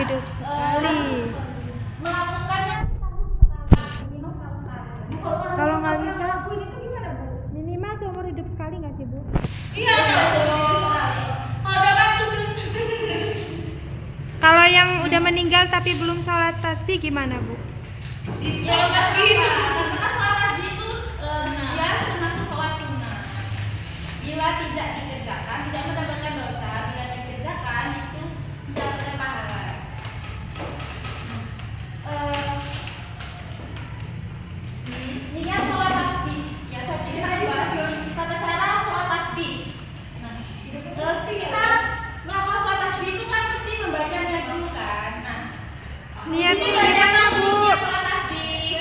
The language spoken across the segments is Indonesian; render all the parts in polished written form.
hidup sekali. Melakukannya setahun sekali, minimal setahun sekali. Kalau nggak bisa, ngelakuin itu gimana, Bu? minimal seumur hidup sekali nggak sih, Bu? Iya dong. Kalau dapat tuh belum Kalau yang udah meninggal tapi belum sholat tasbih gimana, Bu? sholat tasbih itu. Karena sholat tasbih itu dia termasuk sholat sunnah. Bila tidak dikerjakan, tidak mendapatkan dosa. Bila dikerjakan, itu mendapatkan pahala. Niat sholat tasbih. Ya, saya jadi tata cara sholat tasbih. Nah, kita melakukan sholat tasbih itu kan mesti membaca niat dulu kan. Nah, Niatnya gimana, Bu? niat sholat tasbih.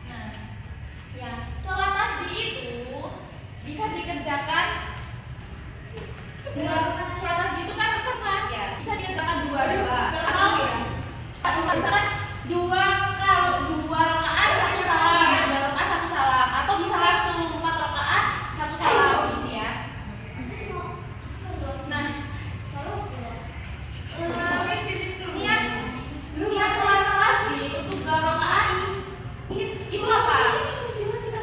Nah, ya, sholat tasbih itu bisa dikerjakan sholat tasbih itu kan apa ya? Bisa dikerjakan dua atau ya misalkan dua rakaat satu salam atau bisa langsung 4 rakaat satu salam gitu ya. Nah, niat sholat tasbih untuk 2 rakaat itu apa?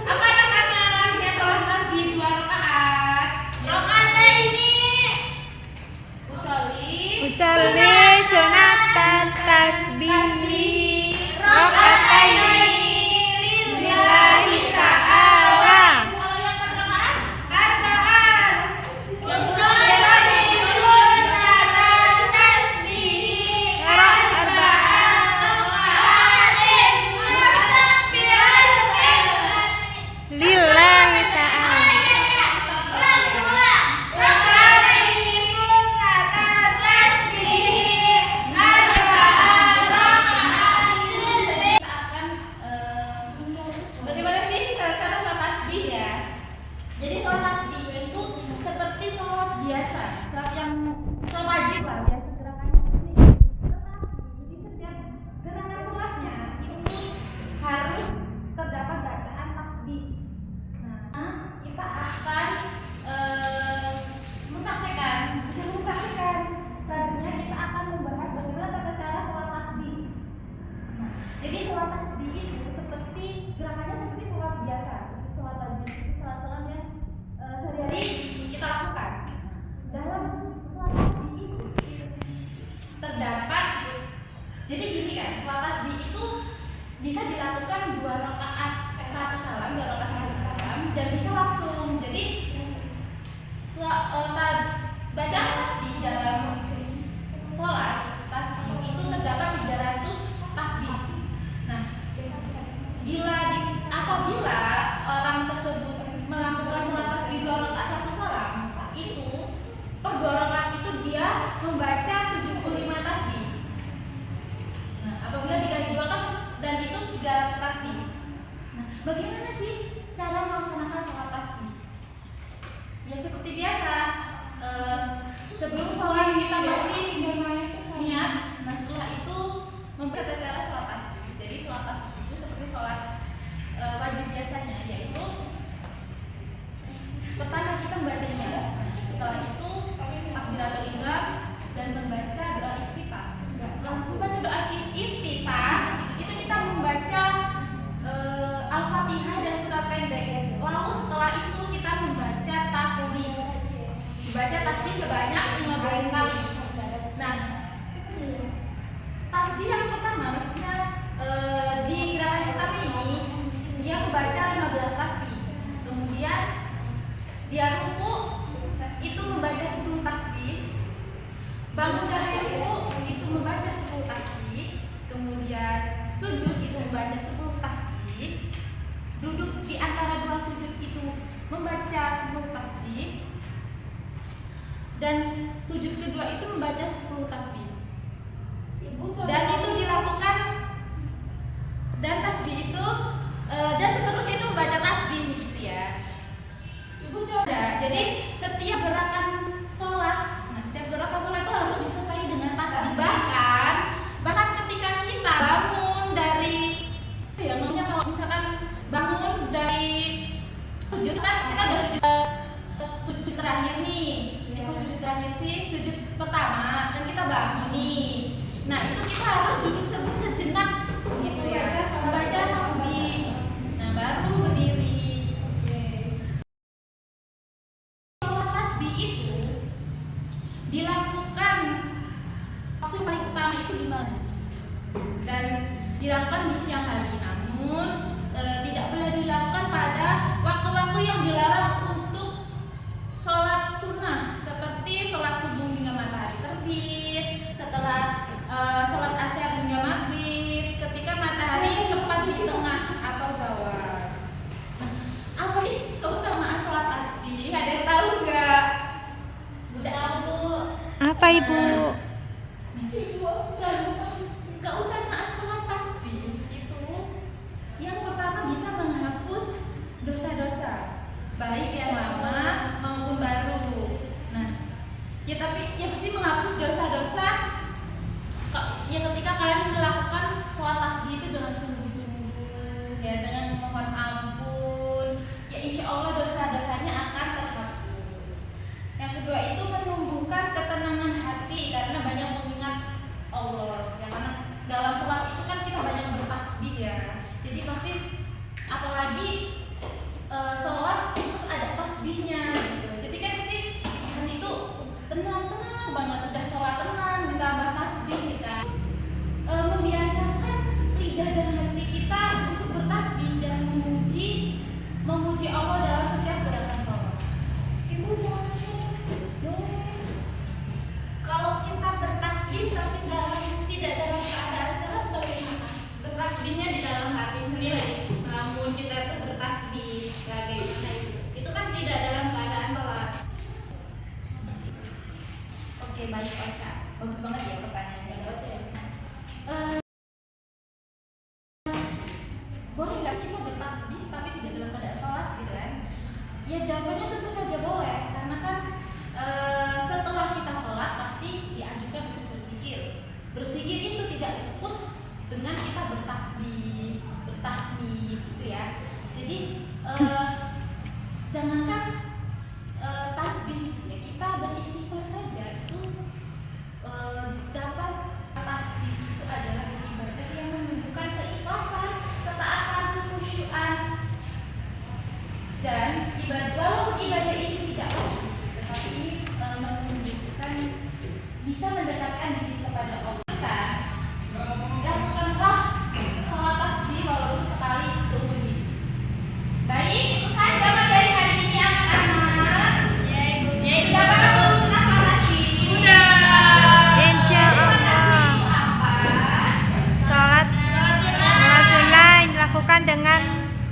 Apa namanya niat sholat tasbih 2 rakaat? Rakaat ini Usolli sunatan tasbih rakaataini lillahi ta'ala. Kalau yang 4 rakaat Arba'an. Usolli sunatan tasbih Lillahi ta'ala. Bagaimana sih cara sholat tasbih ya? Jadi sholat tasbih itu seperti sholat biasa, sholat yang sholat wajib lah, biasa gerakannya seperti itu. Tetapi di setiap gerakan sholatnya ini harus terdapat bacaan tasbih. Nah, kita akan mempraktekkan. Tadinya kita akan membahas bagaimana tata cara sholat tasbih. Nah, jadi sholat tasbih itu seperti gerakannya seperti sholat biasa, sholat wajib, sholat yang sehari-hari kita lakukan. Dalam sholat tasbih itu terdapat, jadi gini kan, sholat tasbih itu bisa dilakukan 2 rakaat satu salam, 2 rakaat satu salam, dan bisa langsung. Jadi bacaan tasbih dalam sholat tasbih itu terdapat 300 tasbih. Nah, apabila orang tersebut melakukan sholat tasbih 2 rakaat satu salam, itu per 2 rakaat itu dia membaca 75 tasbih. Nah, apabila dikali 2 kan dan itu 300 tasbih. Nah, bagaimana sih cara melaksanakan sholat tasbih? Ya seperti biasa, sebelum sholat kita pasti niat. Nah, setelah itu membaca cara sholat tasbih. Jadi sholat tasbih itu seperti sholat wajib biasanya, yaitu pertama kita membacanya. Setelah itu takbiratul ihram dan membaca doa iftitah. Setelah membaca doa iftitah, itu kita membaca Al-Fatihah dan surat pendek. Lalu setelah itu kita membaca tasbih. Dibaca tasbih sebanyak 15 kali. Nah, tasbih yang pertama maksudnya di gerakan yang pertama ini dia membaca 15 tasbih. Kemudian dia ruku itu membaca 10 tasbih. Bangun dari ruku itu membaca 10 tasbih. Kemudian sujud itu membaca 10 tasbih. Duduk di antara 2 sujud itu membaca 10 tasbih. Dan sujud kedua itu membaca 10 tasbih. Dan itu dilakukan, dan tasbih itu dan seterusnya itu membaca tasbih gitu ya. Ibu coba. Jadi setiap gerakan sholat, setiap gerakan sholat itu harus disertai dengan tasbih. Bahkan ketika kita bangun dari kalau misalkan bangun dari sujud kan kita udah sujud terakhir nih. Kok sujud terakhir sih? Sujud pertama kan kita bangun nih. Nah itu kita harus duduk sejenak gitu ya, membaca tasbih. Nah baru berdiri. Sholat tasbih itu dilakukan waktu yang paling utama itu di malam dan dilakukan di siang hari. Namun tidak boleh dilakukan pada waktu-waktu yang dilarang untuk sholat sunnah seperti sholat subuh hingga matahari terbit, setelah sholat asar hingga maghrib, ketika matahari tepat di tengah atau zawal. Nah, apa sih keutamaan sholat tasbih? Ada yang tahu nggak? Tahu. Apa Ibu? Keutamaan sholat tasbih itu yang pertama bisa menghapus dosa-dosa, baik yang lama maupun baru. Nah, ya tapi yang pasti menghapus dosa-dosa. Ya ketika kalian melakukan sholat tasbih itu dengan sungguh-sungguh, ya dengan memohon ampun, ya insya Allah dosa-dosanya akan terhapus. Yang kedua itu menumbuhkan ketenangan hati karena banyak mengingat Allah. Ya karena dalam sholat itu kan kita banyak bertasbih ya. Jadi pasti apalagi sholat terus ada tasbihnya gitu. Jadi kan pasti hati itu tenang banget, udah sholat tenang ditambah tasbih kita. Membiasakan lidah dan hati kita untuk bertasbih dan memuji Allah dalam setiap gerakan sholat. Ibu Kalau kita bertasbih tapi tidak dalam keadaan sholat bagaimana? Bertasbihnya di dalam hati sendiri. Namun kita itu bertasbih bagaimana itu? Itu kan tidak dalam keadaan sholat. Oke, baik Ocha. Bagus banget ya pertanyaannya. Ocha ya. Boleh nggak sih kita bertasbih tapi tidak dalam keadaan sholat gitu kan? Ya jawabannya tentu saja boleh, karena kan setelah kita sholat pasti dianjurkan untuk berzikir. Berzikir itu tidak luput dengan kita bertasbih, bertahmid gitu ya. Jadi jangankan tasbih ya, kita beristighfar saja itu dapat. Tasbih itu adalah ibadah yang menunjukkan keikhlasan, ketaatan, kekhusyuan, dan walaupun ibadah ini tidak wajib, tetapi menunjukkan bisa mendekatkan diri kepada Allah. Lakukanlah sholat tasbih walaupun sekali seumur hidup. Baik, itu saja materi hari ini anak-anak. Ya Ibu. Sudah paham tentang sholat tasbih? Sudah. Insya Allah. Sholat sunnah dilakukan dengan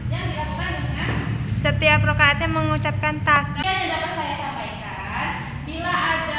Yang dilakukan dengan setiap rakaatnya mengucapkan tasbih. yang dapat saya sampaikan, bila ada